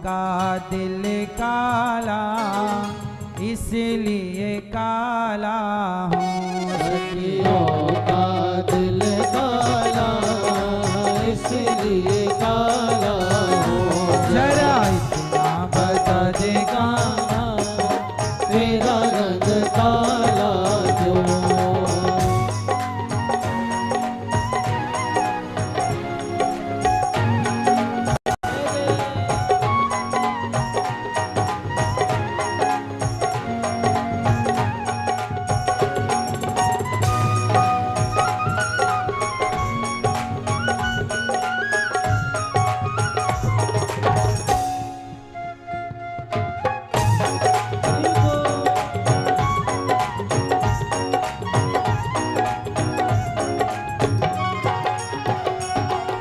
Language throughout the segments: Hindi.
का दिल काला इसलिए काला हूँ। सखियों का दिल काला इसलिए काला हूँ। जरा इतना बता दे कान्हा तेरा रंग काला क्यों।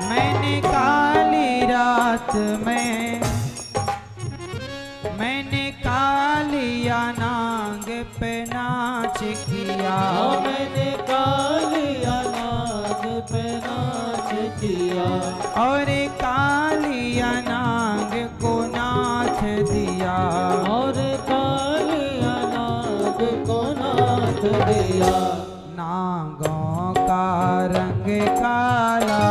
मैंने काली रात में मैंने कालिया नांग पे नाच किया। मैंने कालिया नाग पे नाच किया और कालिया नांग को नाथ दिया। और कालिया नाग को नाथ दिया। नागों का रंग काला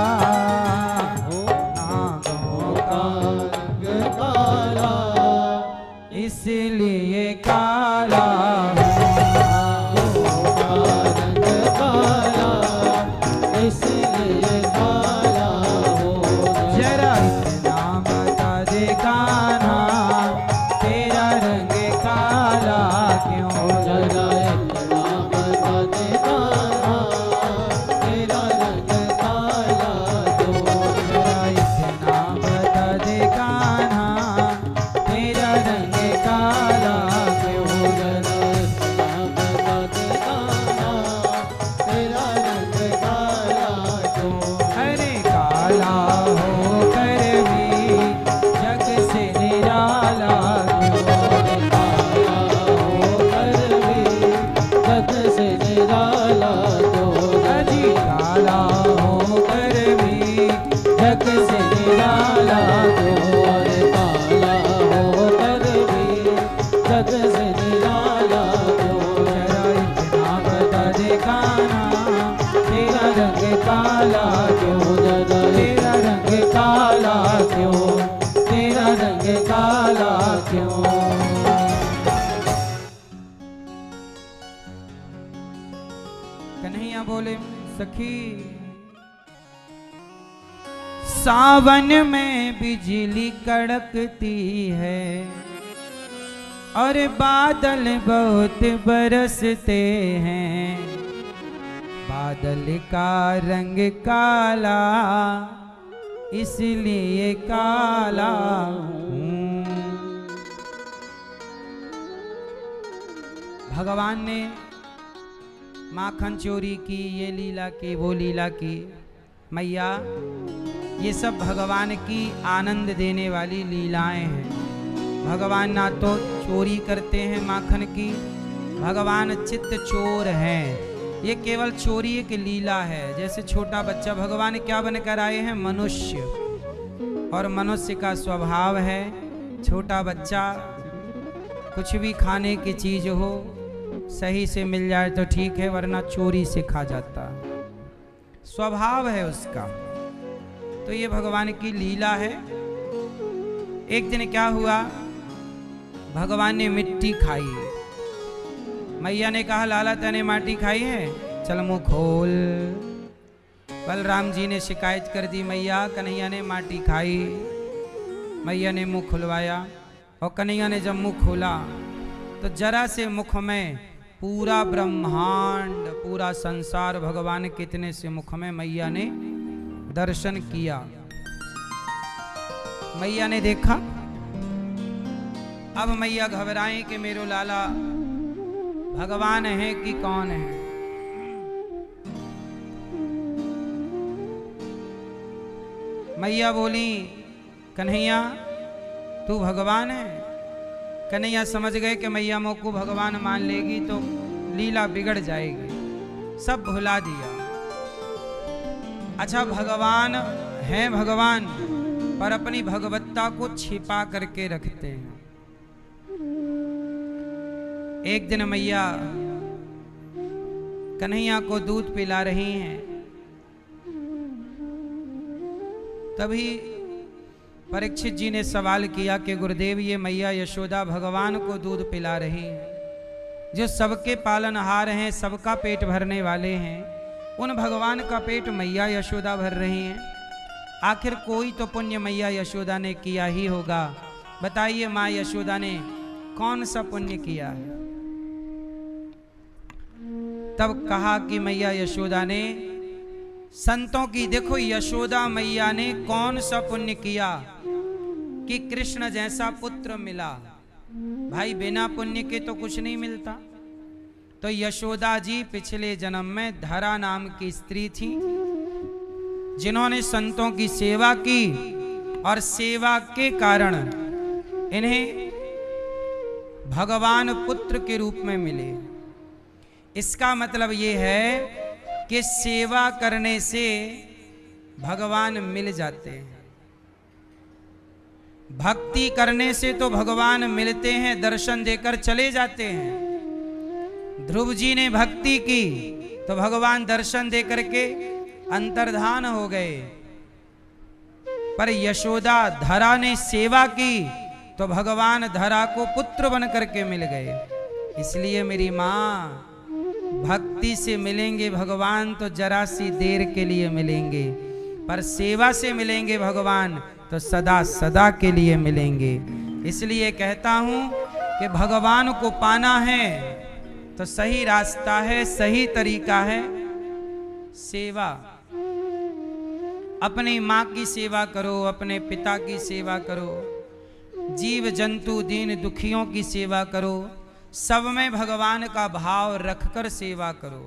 नागों का रंग काला इसलिए काला रंग काला इसलिए काला हो। जरा इतना बता दे कान्हा तेरा रंग काला क्यों। जरा इतना बता दे कान्हा तेरा रंग काला क्यों। जरा इतना बता दे कान्हा तेरा रंग काला क्यों। जरा इतना बता दे कान्हा तेरा रंग काला क्यों। अरे काला होकर भी जग से निराला क्यों। काला होकर भी जग से निराला क्यों। अजी काला होकर भी जग से निराला क्यों। और काला होकर भी जग से निराला क्यों। जरा इतना बता दे कान्हा तेरा रंग काला क्यों। तेरा रंग काला क्यों। तेरा रंग काला क्यों। कन्हैया बोले सखी सावन में बिजली कड़कती है और बादल बहुत बरसते हैं। बादल का रंग काला इसलिए काला हूँ। भगवान ने माखन चोरी की, ये लीला की, वो लीला की। मैया ये सब भगवान की आनंद देने वाली लीलाएं हैं। भगवान ना तो चोरी करते हैं माखन की, भगवान चित्त चोर हैं। ये केवल चोरी एक लीला है। जैसे छोटा बच्चा, भगवान क्या बनकर आए हैं? मनुष्य। और मनुष्य का स्वभाव है, छोटा बच्चा कुछ भी खाने की चीज हो सही से मिल जाए तो ठीक है, वरना चोरी से खा जाता। स्वभाव है उसका। तो ये भगवान की लीला है। एक दिन क्या हुआ, भगवान ने मिट्टी खाई। मैया ने कहा लाला तने माटी खाई है, चल मुंह खोल। बलराम जी ने शिकायत कर दी, मैया कन्हैया ने माटी खाई। मैया ने मुंह खुलवाया और कन्हैया ने जब मुंह खोला तो जरा से मुख में पूरा ब्रह्मांड, पूरा संसार भगवान के इतने से मुख में मैया ने दर्शन किया। मैया ने देखा। अब मैया घबराए कि मेरो लाला भगवान है कि कौन है। मैया बोली कन्हैया तू भगवान है। कन्हैया समझ गए कि मैया मोको भगवान मान लेगी तो लीला बिगड़ जाएगी, सब भुला दिया। अच्छा भगवान है, भगवान पर अपनी भगवत्ता को छिपा करके रखते हैं। एक दिन मैया कन्हैया को दूध पिला रही हैं, तभी परीक्षित जी ने सवाल किया कि गुरुदेव, ये मैया यशोदा भगवान को दूध पिला रही हैं, जो सबके पालनहार हैं, सबका पेट भरने वाले हैं, उन भगवान का पेट मैया यशोदा भर रही हैं। आखिर कोई तो पुण्य मैया यशोदा ने किया ही होगा। बताइए माँ यशोदा ने कौन सा पुण्य किया है? तब कहा कि मैया यशोदा ने संतों की, देखो यशोदा मैया ने कौन सा पुण्य किया कि कृष्ण जैसा पुत्र मिला। भाई बिना पुण्य के तो कुछ नहीं मिलता। तो यशोदा जी पिछले जन्म में धरा नाम की स्त्री थी, जिन्होंने संतों की सेवा की और सेवा के कारण इन्हें भगवान पुत्र के रूप में मिले। इसका मतलब ये है कि सेवा करने से भगवान मिल जाते हैं। भक्ति करने से तो भगवान मिलते हैं, दर्शन देकर चले जाते हैं। ध्रुव जी ने भक्ति की तो भगवान दर्शन देकर के अंतर्धान हो गए, पर यशोदा धरा ने सेवा की तो भगवान धरा को पुत्र बन करके मिल गए। इसलिए मेरी माँ, भक्ति से मिलेंगे भगवान तो जरा सी देर के लिए मिलेंगे, पर सेवा से मिलेंगे भगवान तो सदा सदा के लिए मिलेंगे। इसलिए कहता हूं कि भगवान को पाना है तो सही रास्ता है, सही तरीका है सेवा। अपनी माँ की सेवा करो, अपने पिता की सेवा करो, जीव जंतु दीन दुखियों की सेवा करो, सब में भगवान का भाव रखकर सेवा करो।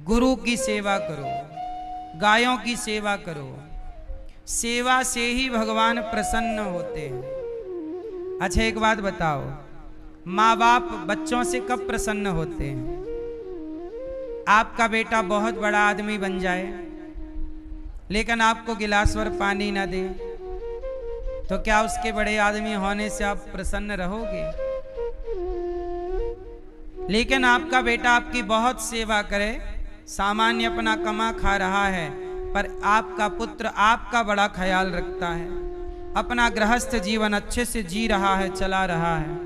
गुरु की सेवा करो, गायों की सेवा करो। सेवा से ही भगवान प्रसन्न होते हैं। अच्छा एक बात बताओ, माँ बाप बच्चों से कब प्रसन्न होते हैं? आपका बेटा बहुत बड़ा आदमी बन जाए लेकिन आपको गिलास भर पानी ना दे तो क्या उसके बड़े आदमी होने से आप प्रसन्न रहोगे? लेकिन आपका बेटा आपकी बहुत सेवा करे, सामान्य अपना कमा खा रहा है, पर आपका पुत्र आपका बड़ा ख्याल रखता है, अपना गृहस्थ जीवन अच्छे से जी रहा है, चला रहा है,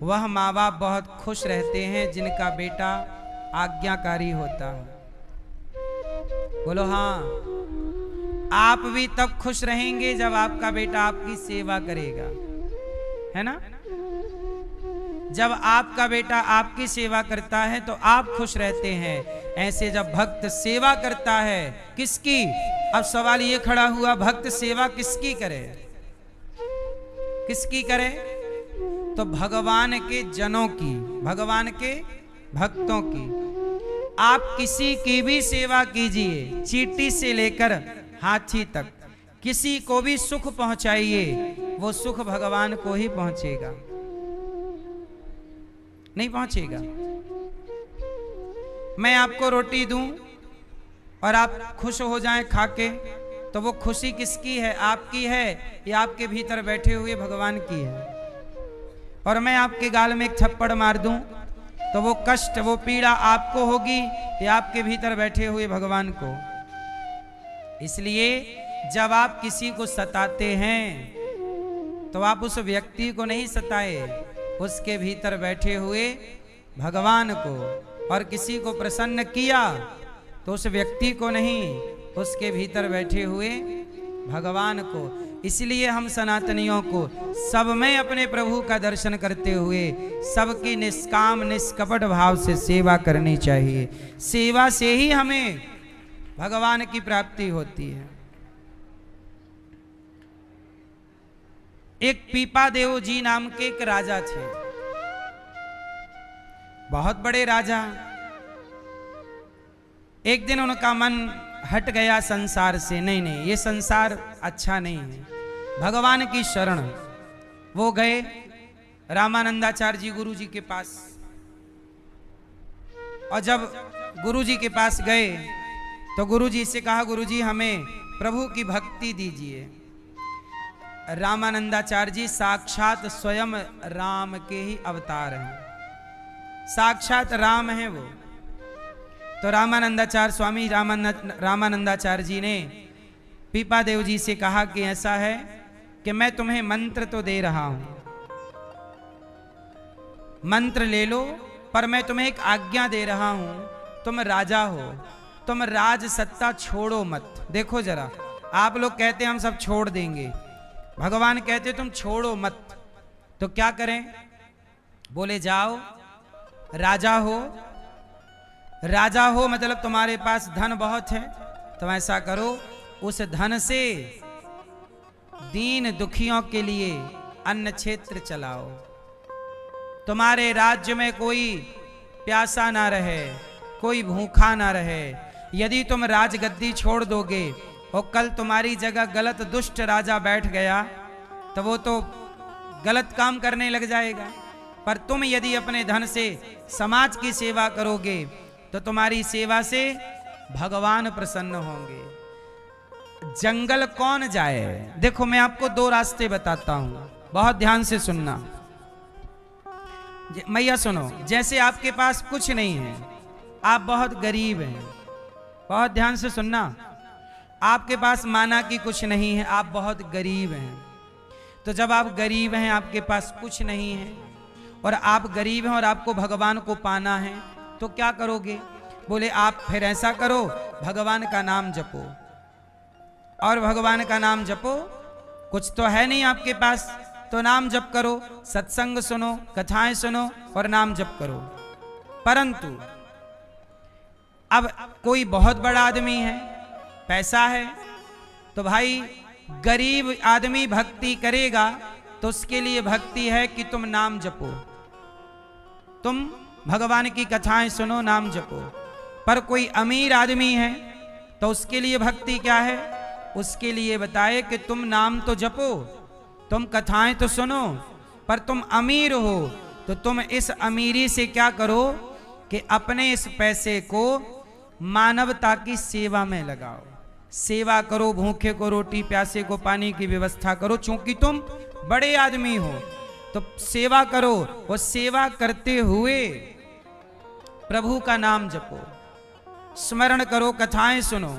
वह माँ बाप बहुत खुश रहते हैं जिनका बेटा आज्ञाकारी होता है। बोलो हाँ। आप भी तब खुश रहेंगे जब आपका बेटा आपकी सेवा करेगा, है ना? जब आपका बेटा आपकी सेवा करता है तो आप खुश रहते हैं। ऐसे जब भक्त सेवा करता है, किसकी? अब सवाल ये खड़ा हुआ, भक्त सेवा किसकी करे? किसकी करे? तो भगवान के जनों की, भगवान के भक्तों की। आप किसी की भी सेवा कीजिए, चींटी से लेकर हाथी तक, किसी को भी सुख पहुंचाइए, वो सुख भगवान को ही पहुंचेगा, नहीं पहुंचेगा। मैं आपको रोटी दूं और आप खुश हो जाएं खा के, तो वो खुशी किसकी है? आपकी है या आपके भीतर बैठे हुए भगवान की है? और मैं आपके गाल में एक थप्पड़ मार दूं तो वो कष्ट, वो पीड़ा आपको होगी या आपके भीतर बैठे हुए भगवान को? इसलिए जब आप किसी को सताते हैं तो आप उस व्यक्ति को नहीं सताए, उसके भीतर बैठे हुए भगवान को। और किसी को प्रसन्न किया तो उस व्यक्ति को नहीं, उसके भीतर बैठे हुए भगवान को। इसलिए हम सनातनियों को सब में अपने प्रभु का दर्शन करते हुए सबकी निष्काम निष्कपट भाव से सेवा करनी चाहिए। सेवा से ही हमें भगवान की प्राप्ति होती है। एक पीपादेव जी नाम के एक राजा थे, बहुत बड़े राजा। एक दिन उनका मन हट गया संसार से, नहीं नहीं ये संसार अच्छा नहीं है, भगवान की शरण। वो गए रामानंदाचार्य जी गुरु जी के पास, और जब गुरु जी के पास गए तो गुरु जी से कहा, गुरु जी हमें प्रभु की भक्ति दीजिए। रामानंदाचार्य जी साक्षात स्वयं राम के ही अवतार हैं, साक्षात राम हैं वो। तो रामानंदाचार्य स्वामी रामानंदाचार्य जी ने पीपादेव जी से कहा कि ऐसा है कि मैं तुम्हें मंत्र तो दे रहा हूं, मंत्र ले लो, पर मैं तुम्हें एक आज्ञा दे रहा हूं, तुम राजा हो, तुम राज सत्ता छोड़ो मत। देखो जरा, आप लोग कहते हम सब छोड़ देंगे, भगवान कहते तुम छोड़ो मत, तो क्या करें? बोले जाओ, राजा हो, राजा हो मतलब तुम्हारे पास धन बहुत है, तो ऐसा करो उस धन से दीन दुखियों के लिए अन्न क्षेत्र चलाओ, तुम्हारे राज्य में कोई प्यासा ना रहे, कोई भूखा ना रहे। यदि तुम राजगद्दी छोड़ दोगे और कल तुम्हारी जगह गलत दुष्ट राजा बैठ गया तो वो तो गलत काम करने लग जाएगा, पर तुम यदि अपने धन से समाज की सेवा करोगे तो तुम्हारी सेवा से भगवान प्रसन्न होंगे। जंगल कौन जाए? देखो मैं आपको दो रास्ते बताता हूं, बहुत ध्यान से सुनना। मैया सुनो, जैसे आपके पास कुछ नहीं है, आप बहुत गरीब हैं, बहुत ध्यान से सुनना, आपके पास माना कि कुछ नहीं है, आप बहुत गरीब हैं। तो जब आप गरीब हैं, आपके पास कुछ नहीं है और आप गरीब हैं और आपको भगवान को पाना है, तो क्या करोगे? बोले आप फिर ऐसा करो, भगवान का नाम जपो, और भगवान का नाम जपो, कुछ तो है नहीं आपके पास, तो नाम जप करो, सत्संग सुनो, कथाएं सुनो और नाम जप करो। परंतु अब कोई बहुत बड़ा आदमी है, पैसा है, तो भाई गरीब आदमी भक्ति करेगा तो उसके लिए भक्ति है कि तुम नाम जपो, तुम भगवान की कथाएं सुनो, नाम जपो। पर कोई अमीर आदमी है तो उसके लिए भक्ति क्या है? उसके लिए बताए कि तुम नाम तो जपो, तुम कथाएं तो सुनो, पर तुम अमीर हो तो तुम इस अमीरी से क्या करो कि अपने इस पैसे को मानवता की सेवा में लगाओ, सेवा करो, भूखे को रोटी, प्यासे को पानी की व्यवस्था करो। चूंकि तुम बड़े आदमी हो तो सेवा करो, और सेवा करते हुए प्रभु का नाम जपो, स्मरण करो, कथाएं सुनो।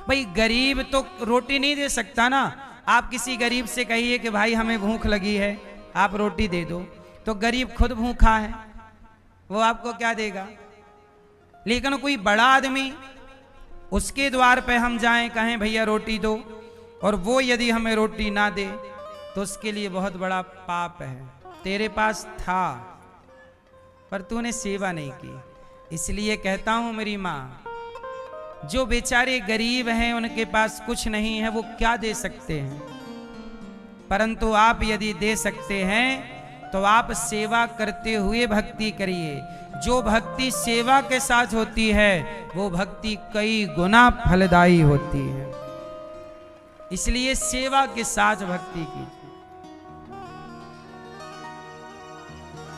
भाई गरीब तो रोटी नहीं दे सकता ना, आप किसी गरीब से कहिए कि भाई हमें भूख लगी है, आप रोटी दे दो, तो गरीब खुद भूखा है, वो आपको क्या देगा? लेकिन कोई बड़ा आदमी, उसके द्वार पे हम जाएं, कहें भैया रोटी दो, और वो यदि हमें रोटी ना दे तो उसके लिए बहुत बड़ा पाप है। तेरे पास था पर तूने सेवा नहीं की। इसलिए कहता हूं मेरी माँ, जो बेचारे गरीब हैं, उनके पास कुछ नहीं है, वो क्या दे सकते हैं? परंतु आप यदि दे सकते हैं तो आप सेवा करते हुए भक्ति करिए। जो भक्ति सेवा के साथ होती है वो भक्ति कई गुना फलदायी होती है। इसलिए सेवा के साथ भक्ति कीजिए।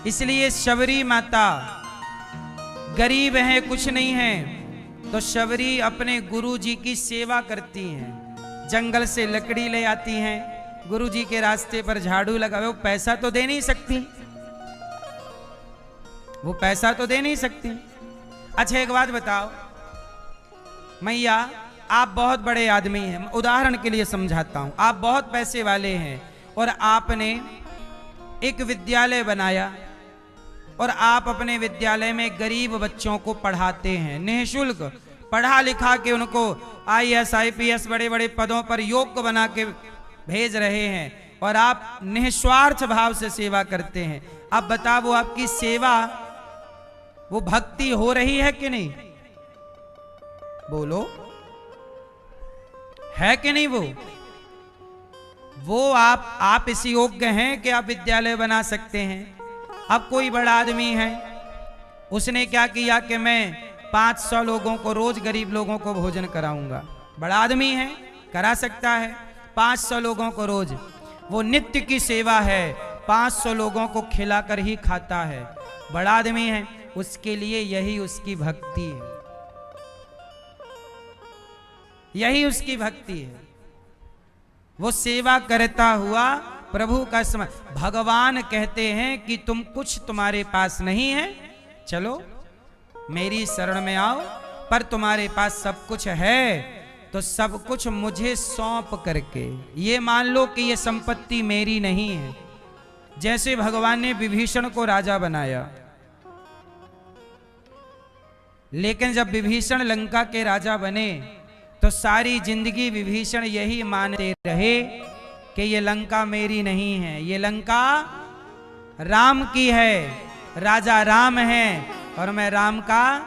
इसलिए शबरी माता गरीब है, कुछ नहीं है, तो शबरी अपने गुरु जी की सेवा करती हैं, जंगल से लकड़ी ले आती हैं, गुरु जी के रास्ते पर झाड़ू लगावे। वो पैसा तो दे नहीं सकती, वो पैसा तो दे नहीं सकती। अच्छा एक बात बताओ मैया, आप बहुत बड़े आदमी हैं, उदाहरण के लिए समझाता हूं, आप बहुत पैसे वाले हैं और आपने एक विद्यालय बनाया और आप अपने विद्यालय में गरीब बच्चों को पढ़ाते हैं, निःशुल्क पढ़ा लिखा के उनको IAS IPS बड़े बड़े पदों पर योग्य बना के भेज रहे हैं, और आप निस्वार्थ भाव से सेवा करते हैं। अब बताओ वो आपकी सेवा, वो भक्ति हो रही है कि नहीं? बोलो, है कि नहीं? वो आप इस योग्य हैं कि आप विद्यालय बना सकते हैं। अब कोई बड़ा आदमी है, उसने क्या किया कि मैं 500 लोगों को रोज, गरीब लोगों को भोजन कराऊंगा। बड़ा आदमी है, करा सकता है 500 लोगों को रोज, वो नित्य की सेवा है, 500 लोगों को खिलाकर ही खाता है, बड़ा आदमी है, उसके लिए यही उसकी भक्ति है, यही उसकी भक्ति है। वो सेवा करता हुआ प्रभु का समय। भगवान कहते हैं कि तुम कुछ तुम्हारे पास नहीं है, चलो मेरी शरण में आओ, पर तुम्हारे पास सब कुछ है तो सब कुछ मुझे सौंप करके ये मान लो कि ये संपत्ति मेरी नहीं है। जैसे भगवान ने विभीषण को राजा बनाया, लेकिन जब विभीषण लंका के राजा बने तो सारी जिंदगी विभीषण यही मानते रहे कि ये लंका मेरी नहीं है, ये लंका राम की है, राजा राम है और मैं राम का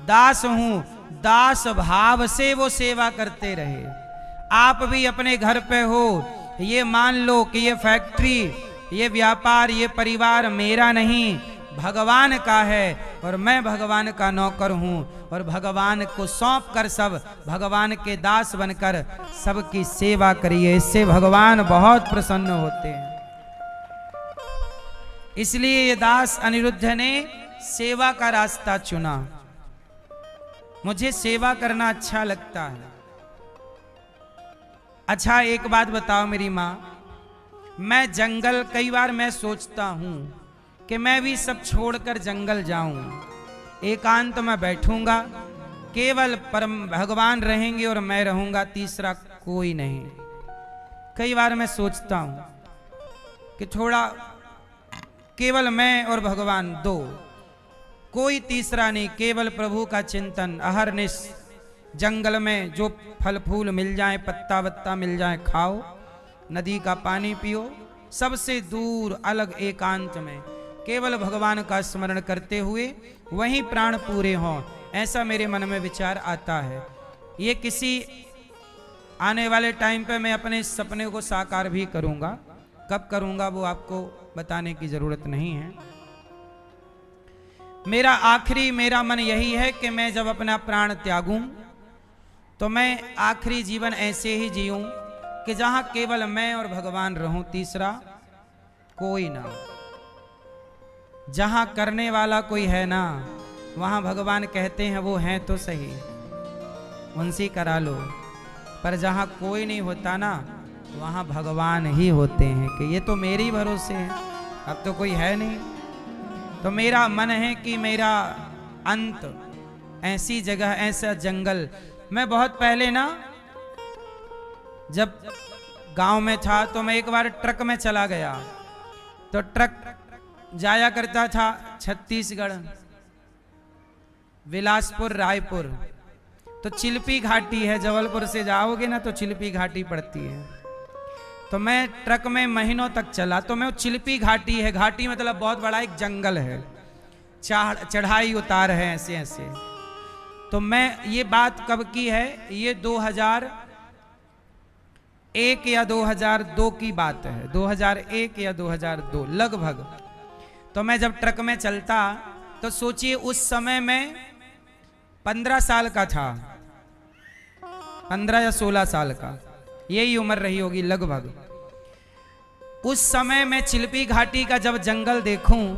दास हूं। दास भाव से वो सेवा करते रहे। आप भी अपने घर पे हो, ये मान लो कि ये फैक्ट्री, ये व्यापार, ये परिवार मेरा नहीं, भगवान का है और मैं भगवान का नौकर हूं और भगवान को सौंप कर सब भगवान के दास बनकर सबकी सेवा करिए। इससे भगवान बहुत प्रसन्न होते हैं। इसलिए ये दास अनिरुद्ध ने सेवा का रास्ता चुना। मुझे सेवा करना अच्छा लगता है। अच्छा एक बात बताओ मेरी माँ, मैं जंगल, कई बार मैं सोचता हूं कि मैं भी सब छोड़कर जंगल जाऊं, एकांत में बैठूंगा, केवल परम भगवान रहेंगे और मैं रहूंगा, तीसरा कोई नहीं। कई बार मैं सोचता हूं कि थोड़ा केवल मैं और भगवान, दो, कोई तीसरा नहीं, केवल प्रभु का चिंतन। अहरनिश जंगल में जो फल फूल मिल जाए, पत्ता वत्ता मिल जाए, खाओ, नदी का पानी पियो, सबसे दूर अलग एकांत में केवल भगवान का स्मरण करते हुए वहीं प्राण पूरे हों, ऐसा मेरे मन में विचार आता है। ये किसी आने वाले टाइम पे मैं अपने सपने को साकार भी करूंगा। कब करूंगा वो आपको बताने की जरूरत नहीं है। मेरा मन यही है कि मैं जब अपना प्राण त्यागूं तो मैं आखिरी जीवन ऐसे ही जीऊं कि जहां केवल मैं और भगवान रहूं, तीसरा कोई ना। जहां करने वाला कोई है ना, वहां भगवान कहते हैं वो हैं तो सही, उनसे करा लो। पर जहां कोई नहीं होता ना, वहां भगवान ही होते हैं कि ये तो मेरे भरोसे है, अब तो कोई है नहीं। तो मेरा मन है कि मेरा अंत ऐसी जगह, ऐसा जंगल। मैं बहुत पहले ना जब गांव में था तो मैं एक बार ट्रक में चला गया, तो ट्रक जाया करता था छत्तीसगढ़, बिलासपुर, रायपुर। तो चिल्पी घाटी है, जबलपुर से जाओगे ना तो चिल्पी घाटी पड़ती है। तो मैं ट्रक में महीनों तक चला, तो मैं चिल्पी घाटी है, घाटी मतलब बहुत बड़ा एक जंगल है, चढ़ाई उतार है, ऐसे ऐसे। तो मैं, ये बात कब की है, ये 2001 या 2002 की बात है, 2001 या 2002 लगभग। तो मैं जब ट्रक में चलता तो सोचिए उस समय मैं 15 साल का था, 15 या 16 साल का, यही उम्र रही होगी लगभग। उस समय मैं चिल्पी घाटी का जब जंगल देखूं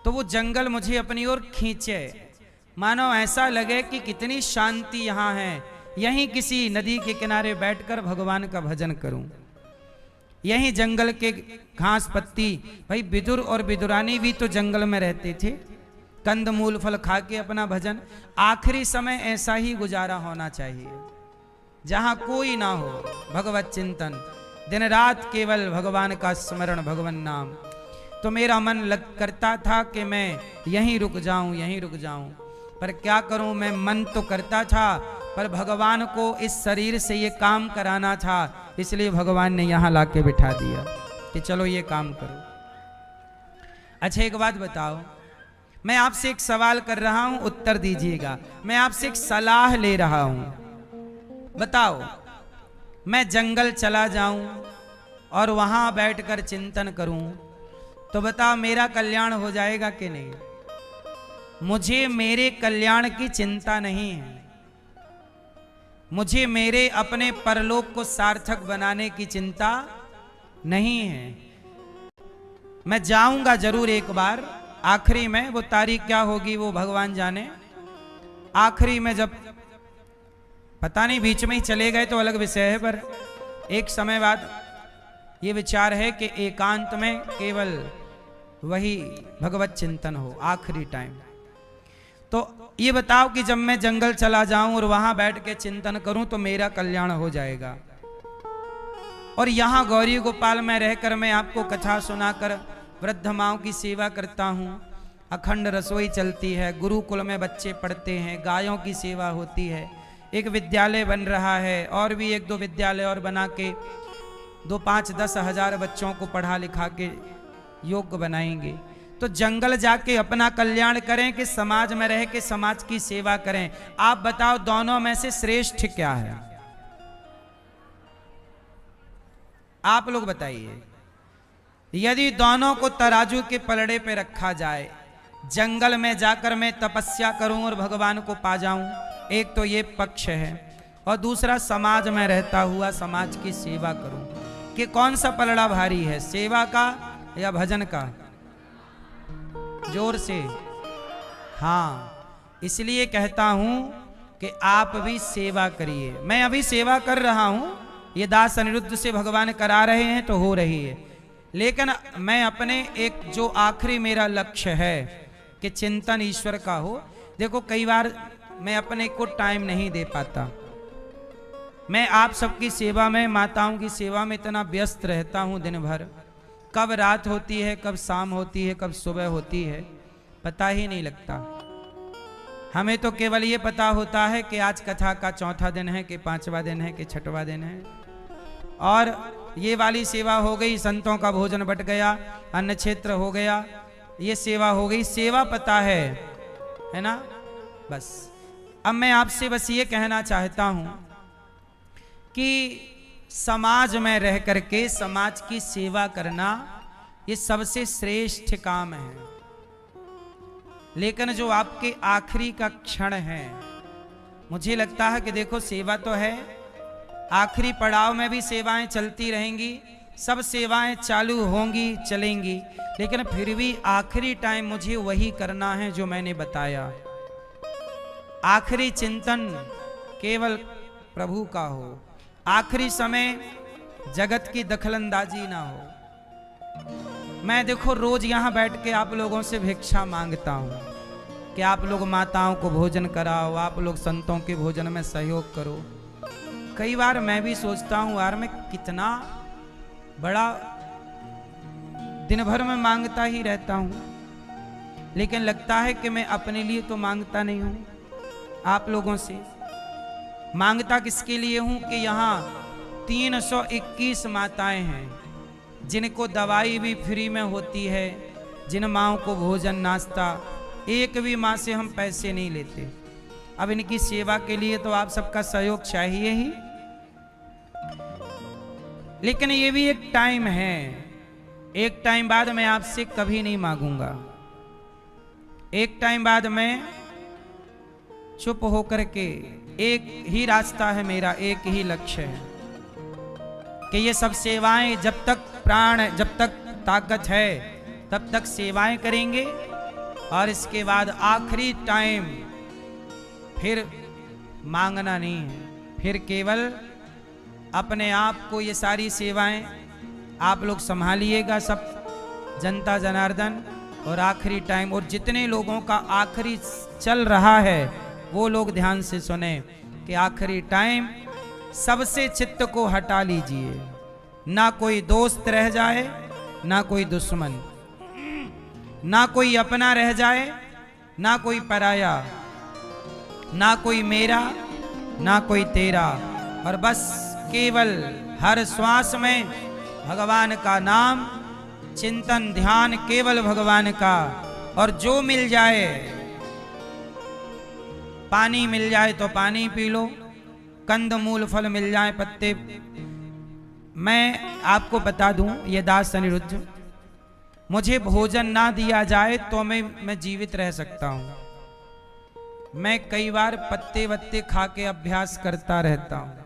तो वो जंगल मुझे अपनी ओर खींचे, मानो ऐसा लगे कि कितनी शांति यहाँ है, यहीं किसी नदी के किनारे बैठकर भगवान का भजन करूं। यहीं जंगल के घास पत्ती, भाई विदुर और विदुरानी भी तो जंगल में रहते थे, कंद मूल फल खा के अपना भजन। आखिरी समय ऐसा ही गुजारा होना चाहिए, जहां कोई ना हो, भगवत चिंतन, दिन रात केवल भगवान का स्मरण, भगवान नाम। तो मेरा मन करता था कि मैं यहीं रुक जाऊं, यहीं रुक जाऊं, पर क्या करूं, मैं मन तो करता था, पर भगवान को इस शरीर से ये काम कराना था, इसलिए भगवान ने यहाँ लाके बिठा दिया कि चलो ये काम करो। अच्छा एक बात बताओ, मैं आपसे एक सवाल कर रहा हूं, उत्तर दीजिएगा। मैं आपसे एक सलाह ले रहा हूं, बताओ, मैं जंगल चला जाऊं और वहां बैठकर चिंतन करूं तो बताओ मेरा कल्याण हो जाएगा कि नहीं? मुझे मेरे कल्याण की चिंता नहीं है, मुझे मेरे अपने परलोक को सार्थक बनाने की चिंता नहीं है। मैं जाऊंगा जरूर एक बार, आखिरी में, वो तारीख क्या होगी वो भगवान जाने। आखिरी में जब, पता नहीं बीच में ही चले गए तो अलग विषय है, पर एक समय बाद ये विचार है कि एकांत में केवल वही भगवत चिंतन हो आखिरी टाइम। तो ये बताओ कि जब मैं जंगल चला जाऊं और वहां बैठ के चिंतन करूं तो मेरा कल्याण हो जाएगा, और यहां गौरी गोपाल में रहकर मैं आपको कथा सुनाकर वृद्ध माओं की सेवा करता हूं, अखंड रसोई चलती है, गुरुकुल में बच्चे पढ़ते हैं, गायों की सेवा होती है, एक विद्यालय बन रहा है, और भी 1-2 विद्यालय और बना के 2, 5, 10 हजार बच्चों को पढ़ा लिखा के योग्य बनाएंगे। तो जंगल जाके अपना कल्याण करें कि समाज में रह के समाज की सेवा करें? आप बताओ दोनों में से श्रेष्ठ क्या है? आप लोग बताइए। यदि दोनों को तराजू के पलड़े पे रखा जाए, जंगल में जाकर मैं तपस्या करूं और भगवान को पा जाऊं, एक तो ये पक्ष है, और दूसरा समाज में रहता हुआ समाज की सेवा करूं, कि कौन सा पलड़ा भारी है, सेवा का या भजन का? जोर से। हाँ, इसलिए कहता हूं कि आप भी सेवा करिए। मैं अभी सेवा कर रहा हूं, ये दास अनिरुद्ध से भगवान करा रहे हैं तो हो रही है, लेकिन मैं अपने एक जो आखिरी मेरा लक्ष्य है कि चिंतन ईश्वर का हो। देखो कई बार मैं अपने को टाइम नहीं दे पाता, मैं आप सबकी सेवा में, माताओं की सेवा में इतना व्यस्त रहता हूं दिन भर, कब रात होती है, कब शाम होती है, कब सुबह होती है, पता ही नहीं लगता। हमें तो केवल ये पता होता है कि आज कथा का 4था दिन है, कि 5वां दिन है, कि 6वां दिन है, और ये वाली सेवा हो गई, संतों का भोजन बट गया, अन्न क्षेत्र हो गया, ये सेवा हो गई, सेवा पता है ना? बस अब मैं आपसे बस ये कहना चाहता हूं कि समाज में रह करके समाज की सेवा करना ये सबसे श्रेष्ठ काम है। लेकिन जो आपके आखिरी का क्षण है, मुझे लगता है कि देखो सेवा तो है, आखिरी पड़ाव में भी सेवाएं चलती रहेंगी, सब सेवाएं चालू होंगी, चलेंगी, लेकिन फिर भी आखिरी टाइम मुझे वही करना है जो मैंने बताया। आखिरी चिंतन केवल प्रभु का हो, आखिरी समय जगत की दखलंदाजी ना हो। मैं देखो रोज यहां बैठ के आप लोगों से भिक्षा मांगता हूं कि आप लोग माताओं को भोजन कराओ, आप लोग संतों के भोजन में सहयोग करो। कई बार मैं भी सोचता हूं यार मैं कितना बड़ा दिन भर में मांगता ही रहता हूं, लेकिन लगता है कि मैं अपने लिए तो मांगता नहीं हूं, आप लोगों से मांगता किसके लिए हूं कि यहाँ 321 माताएं हैं जिनको दवाई भी फ्री में होती है, जिन माँओं को भोजन नाश्ता, एक भी माँ से हम पैसे नहीं लेते। अब इनकी सेवा के लिए तो आप सबका सहयोग चाहिए ही, लेकिन ये भी एक टाइम है, एक टाइम बाद मैं आपसे कभी नहीं मांगूंगा। एक टाइम बाद मैं चुप होकर के, एक ही रास्ता है मेरा, एक ही लक्ष्य है कि ये सब सेवाएं जब तक प्राण, जब तक ताकत है तब तक सेवाएं करेंगे, और इसके बाद आखिरी टाइम फिर मांगना नहीं है, फिर केवल अपने आप को ये सारी सेवाएं आप लोग संभालिएगा, सब जनता जनार्दन, और आखिरी टाइम, और जितने लोगों का आखिरी चल रहा है वो लोग ध्यान से सुने कि आखिरी टाइम सबसे चित्त को हटा लीजिए, ना कोई दोस्त रह जाए, ना कोई दुश्मन, ना कोई अपना रह जाए, ना कोई पराया, ना कोई मेरा, ना कोई तेरा, और बस केवल हर श्वास में भगवान का नाम, चिंतन ध्यान केवल भगवान का। और जो मिल जाए, पानी मिल जाए तो पानी पी लो, कंद मूल फल मिल जाए, पत्ते। मैं आपको बता दूं, ये दास अनिरुद्ध, मुझे भोजन ना दिया जाए तो मैं जीवित रह सकता हूं। मैं कई बार पत्ते वत्ते खा के अभ्यास करता रहता हूं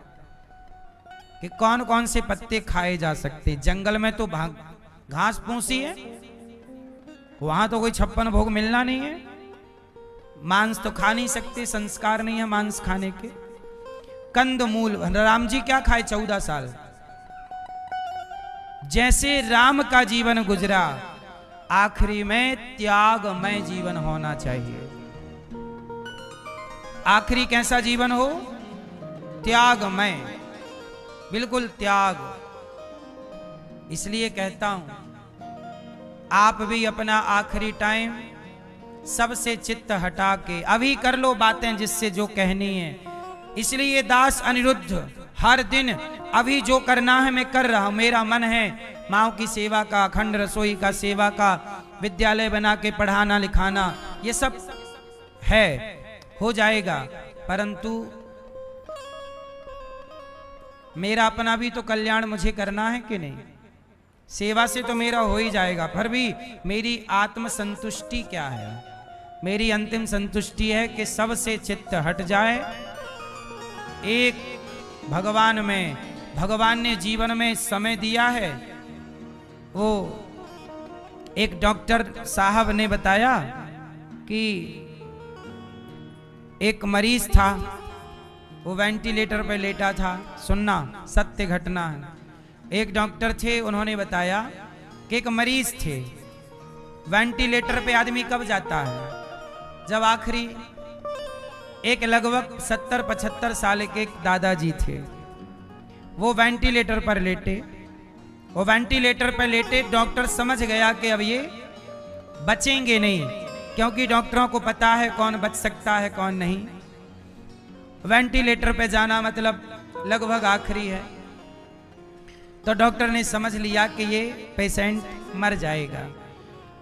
कि कौन कौन से पत्ते खाए जा सकते। जंगल में तो घास फूसी है, वहां तो कोई 56 भोग मिलना नहीं है, मांस तो खा नहीं सकते, संस्कार नहीं है मांस खाने के। कंद मूल, राम जी क्या खाए 14 साल, जैसे राम का जीवन गुजरा, आखिरी में त्यागमय जीवन होना चाहिए। आखिरी कैसा जीवन हो? त्यागमय, बिल्कुल त्याग। इसलिए कहता हूं आप भी अपना आखिरी टाइम सबसे चित्त हटा के अभी कर लो बातें जिससे जो कहनी है। इसलिए दास अनिरुद्ध हर दिन अभी जो करना है मैं कर रहा हूं। मेरा मन है माओ की सेवा का, अखंड रसोई का सेवा का, विद्यालय बना के पढ़ाना लिखाना, ये सब है, हो जाएगा। परंतु मेरा अपना भी तो कल्याण मुझे करना है कि नहीं? सेवा से तो मेरा हो ही जाएगा, पर भी मेरी आत्म संतुष्टि क्या है? मेरी अंतिम संतुष्टि है कि सबसे चित्त हट जाए, एक भगवान में, भगवान ने जीवन में समय दिया है। वो एक डॉक्टर साहब ने बताया कि एक मरीज था, वो वेंटिलेटर पर लेटा था। सुनना, सत्य घटना है। एक डॉक्टर थे, उन्होंने बताया कि एक मरीज थे। वेंटिलेटर पे आदमी कब जाता है? जब आखिरी। एक लगभग 70-75 साल के एक दादाजी थे, वो वेंटिलेटर पर लेटे। वो वेंटिलेटर पर लेटे, डॉक्टर समझ गया कि अब ये बचेंगे नहीं, क्योंकि डॉक्टरों को पता है कौन बच सकता है कौन नहीं। वेंटिलेटर पे जाना मतलब लगभग आखिरी है। तो डॉक्टर ने समझ लिया कि ये पेशेंट मर जाएगा।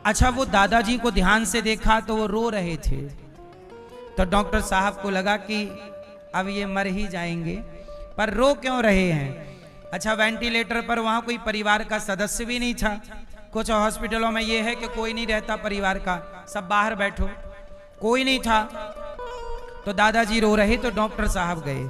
अच्छा, वो दादाजी को ध्यान से देखा तो वो रो रहे थे। तो डॉक्टर साहब को लगा कि अब ये मर ही जाएंगे, पर रो क्यों रहे हैं? अच्छा, वेंटिलेटर पर वहां कोई परिवार का सदस्य भी नहीं था। कुछ हॉस्पिटलों में ये है कि कोई नहीं रहता परिवार का, सब बाहर बैठो, कोई नहीं था। तो दादाजी रो रहे तो डॉक्टर साहब गए।